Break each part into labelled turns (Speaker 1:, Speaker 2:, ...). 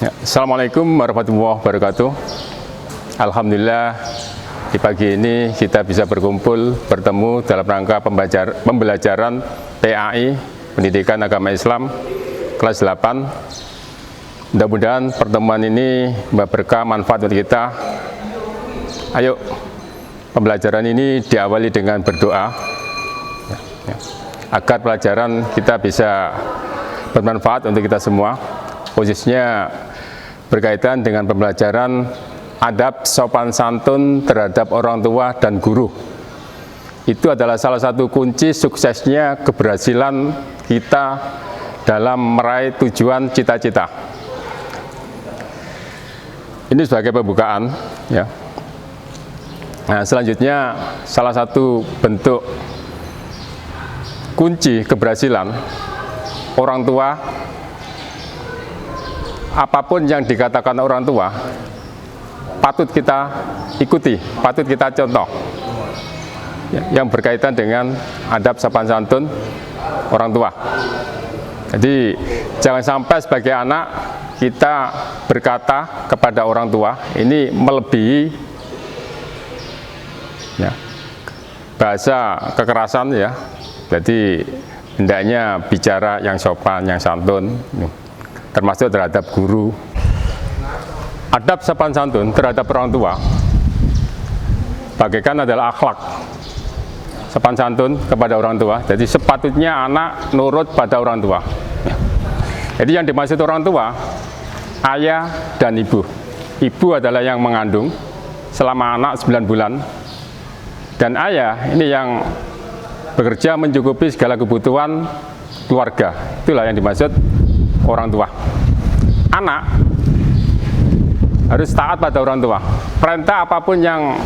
Speaker 1: Ya, Assalamualaikum warahmatullahi wabarakatuh. Alhamdulillah di pagi ini kita bisa berkumpul bertemu dalam rangka pembelajaran PAI Pendidikan Agama Islam kelas 8. Mudah-mudahan pertemuan ini berkah manfaat untuk kita. Ayo, pembelajaran ini diawali dengan berdoa agar pelajaran kita bisa bermanfaat untuk kita semua, khususnya berkaitan dengan pembelajaran adab sopan santun terhadap orang tua dan guru. Itu adalah salah satu kunci suksesnya keberhasilan kita dalam meraih tujuan cita-cita. Ini sebagai pembukaan, ya. Nah, selanjutnya salah satu bentuk kunci keberhasilan orang tua, apapun yang dikatakan orang tua, patut kita ikuti, patut kita contoh, yang berkaitan dengan adab sopan santun orang tua. Jadi jangan sampai sebagai anak kita berkata kepada orang tua ini melebihi bahasa kekerasan, ya. Jadi hendaknya bicara yang sopan, yang santun, termasuk terhadap guru. Adab sopan santun terhadap orang tua bagaikan adalah akhlak sopan santun kepada orang tua. Jadi sepatutnya anak nurut pada orang tua. Jadi yang dimaksud orang tua, ayah dan ibu. Ibu adalah yang mengandung selama anak 9 bulan, dan ayah ini yang bekerja mencukupi segala kebutuhan keluarga. Itulah yang dimaksud orang tua. Anak harus taat pada orang tua. Perintah apapun yang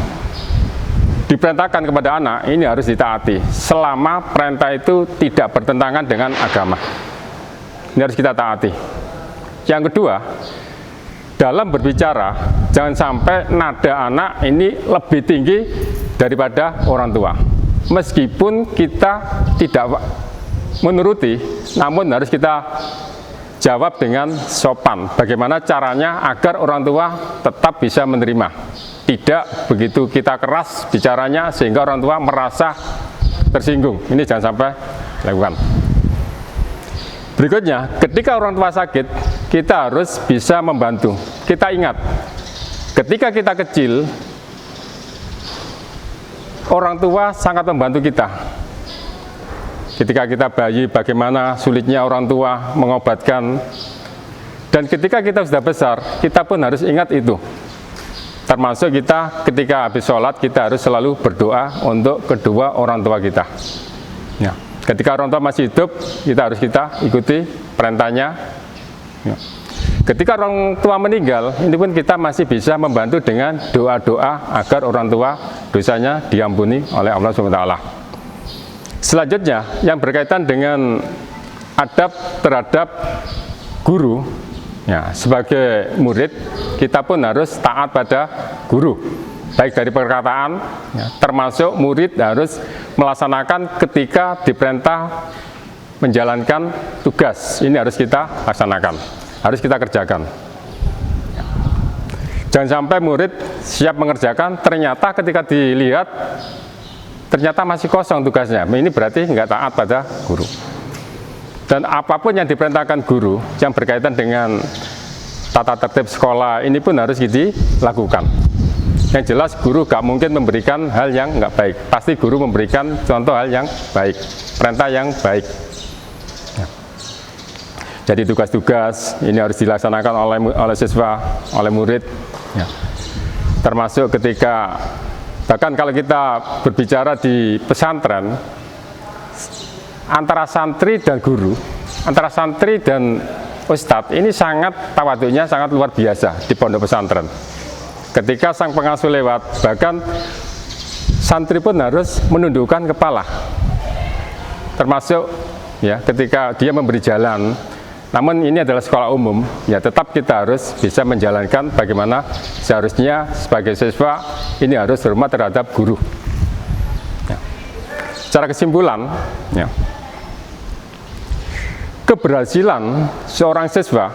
Speaker 1: diperintahkan kepada anak ini harus ditaati selama perintah itu tidak bertentangan dengan agama. Ini harus kita taati. Yang kedua, dalam berbicara jangan sampai nada anak ini lebih tinggi daripada orang tua. Meskipun kita tidak menuruti, namun harus kita jawab dengan sopan. Bagaimana caranya agar orang tua tetap bisa menerima. Tidak begitu kita keras bicaranya sehingga orang tua merasa tersinggung. Ini jangan sampai lakukan. Berikutnya, ketika orang tua sakit, kita harus bisa membantu. Kita ingat, ketika kita kecil, orang tua sangat membantu kita. Ketika kita bayi, bagaimana sulitnya orang tua mengobatkan. Dan ketika kita sudah besar, kita pun harus ingat itu. Termasuk kita ketika habis sholat, kita harus selalu berdoa untuk kedua orang tua kita. Ya. Ketika orang tua masih hidup, kita ikuti perintahnya. Ya. Ketika orang tua meninggal, ini pun kita masih bisa membantu dengan doa-doa agar orang tua dosanya diampuni oleh Allah SWT. Selanjutnya, yang berkaitan dengan adab terhadap guru, ya, sebagai murid, kita pun harus taat pada guru. Baik dari perkataan, ya, termasuk murid harus melaksanakan ketika diperintah menjalankan tugas. Ini harus kita laksanakan, harus kita kerjakan. Jangan sampai murid siap mengerjakan, ternyata ketika dilihat ternyata masih kosong tugasnya. Ini berarti nggak taat pada guru. Dan apapun yang diperintahkan guru yang berkaitan dengan tata tertib sekolah ini pun harus dilakukan. Yang jelas guru gak mungkin memberikan hal yang nggak baik. Pasti guru memberikan contoh hal yang baik, perintah yang baik. Jadi tugas-tugas ini harus dilaksanakan oleh siswa, oleh murid, ya. Termasuk ketika, bahkan kalau kita berbicara di pesantren, antara santri dan guru, antara santri dan ustadz, ini sangat tawaduknya sangat luar biasa di pondok pesantren. Ketika sang pengasuh lewat, bahkan santri pun harus menundukkan kepala. Termasuk, ya, ketika dia memberi jalan. Namun ini adalah sekolah umum, ya tetap kita harus bisa menjalankan bagaimana seharusnya sebagai siswa ini harus hormat terhadap guru. Ya. Secara kesimpulan, ya, keberhasilan seorang siswa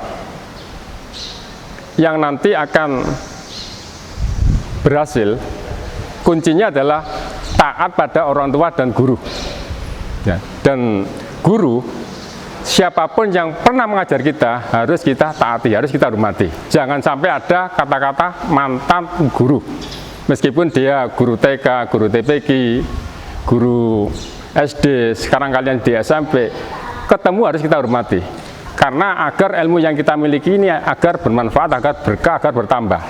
Speaker 1: yang nanti akan berhasil, kuncinya adalah taat pada orang tua dan guru. Ya, dan guru, siapapun yang pernah mengajar kita, harus kita taati, harus kita hormati. Jangan sampai ada kata-kata mantan guru. Meskipun dia guru TK, guru TPQ, guru SD, sekarang kalian di SMP, ketemu harus kita hormati. Karena agar ilmu yang kita miliki ini agar bermanfaat, agar berkah, agar bertambah.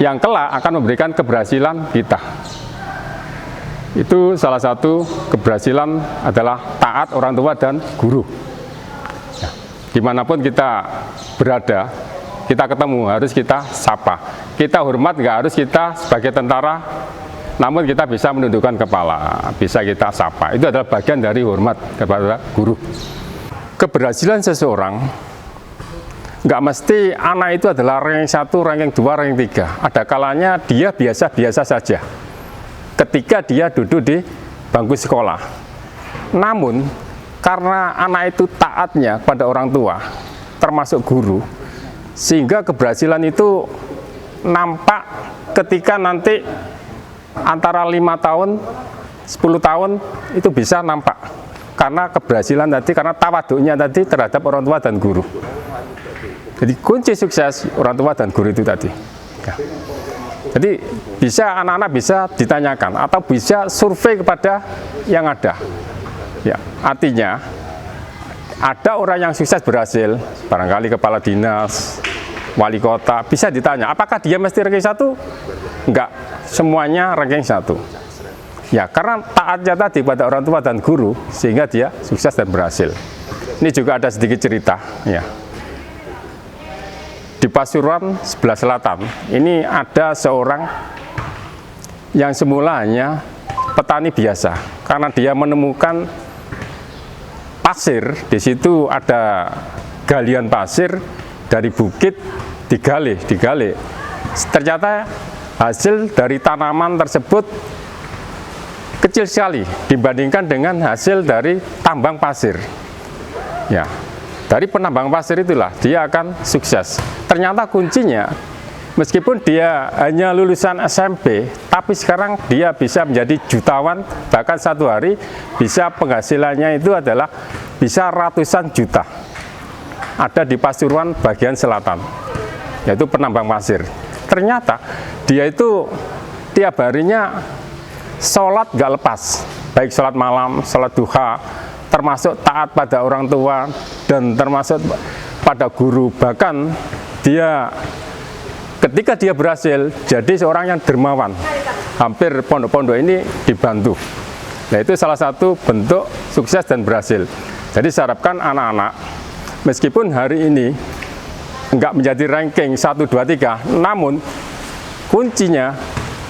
Speaker 1: Yang kelak akan memberikan keberhasilan kita. Itu salah satu keberhasilan adalah taat orang tua dan guru. Ya, dimanapun kita berada, kita ketemu harus kita sapa. Kita hormat, nggak harus kita sebagai tentara, namun kita bisa menundukkan kepala, bisa kita sapa. Itu adalah bagian dari hormat kepada guru. Keberhasilan seseorang nggak mesti anak itu adalah ranking 1, ranking 2, ranking 3. Ada kalanya dia biasa-biasa saja ketika dia duduk di bangku sekolah. Namun karena anak itu taatnya pada orang tua, termasuk guru, sehingga keberhasilan itu nampak ketika nanti antara 5 tahun, 10 tahun itu bisa nampak. Karena keberhasilan tadi, karena tawaduknya tadi terhadap orang tua dan guru. Jadi kunci sukses orang tua dan guru itu tadi. Ya. Jadi bisa anak-anak bisa ditanyakan atau bisa survei kepada yang ada. Ya, artinya ada orang yang sukses berhasil, barangkali kepala dinas, wali kota, bisa ditanya, apakah dia mesti ranking 1? Enggak, semuanya ranking 1. Ya, karena taatnya tadi pada orang tua dan guru, sehingga dia sukses dan berhasil. Ini juga ada sedikit cerita. Ya. Di Pasuruan sebelah selatan, ini ada seorang yang semula hanya petani biasa. Karena dia menemukan pasir, di situ ada galian pasir dari bukit digali. Ternyata hasil dari tanaman tersebut kecil sekali dibandingkan dengan hasil dari tambang pasir. Ya, dari penambang pasir itulah dia akan sukses. Ternyata kuncinya, meskipun dia hanya lulusan SMP, tapi sekarang dia bisa menjadi jutawan, bahkan satu hari bisa penghasilannya itu adalah bisa ratusan juta. Ada di Pasuruan bagian selatan, yaitu penambang pasir. Ternyata dia itu tiap harinya sholat gak lepas, baik sholat malam, sholat duha, termasuk taat pada orang tua, dan termasuk pada guru. Bahkan dia, ketika dia berhasil, jadi seorang yang dermawan. Hampir pondok-pondok ini dibantu. Nah, itu salah satu bentuk sukses dan berhasil. Jadi saya harapkan anak-anak, meskipun hari ini enggak menjadi ranking 1, 2, 3, namun kuncinya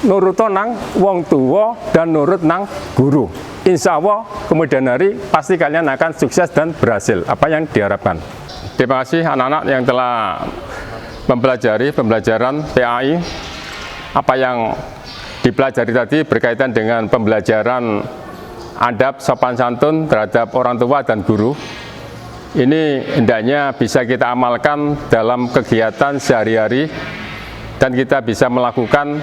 Speaker 1: nurut nang wong tua dan nurut nang guru. Insya Allah kemudian hari pasti kalian akan sukses dan berhasil apa yang diharapkan. Terima kasih anak-anak yang telah mempelajari pembelajaran PAI. Apa yang dipelajari tadi berkaitan dengan pembelajaran adab sopan santun terhadap orang tua dan guru. Ini hendaknya bisa kita amalkan dalam kegiatan sehari-hari dan kita bisa melakukan.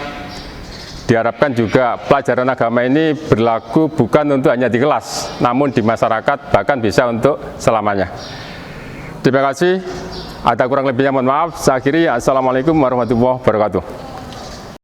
Speaker 1: Diharapkan juga pelajaran agama ini berlaku bukan untuk hanya di kelas, namun di masyarakat, bahkan bisa untuk selamanya. Terima kasih. Ada kurang lebihnya mohon maaf. Saya akhiri. Assalamualaikum warahmatullahi wabarakatuh.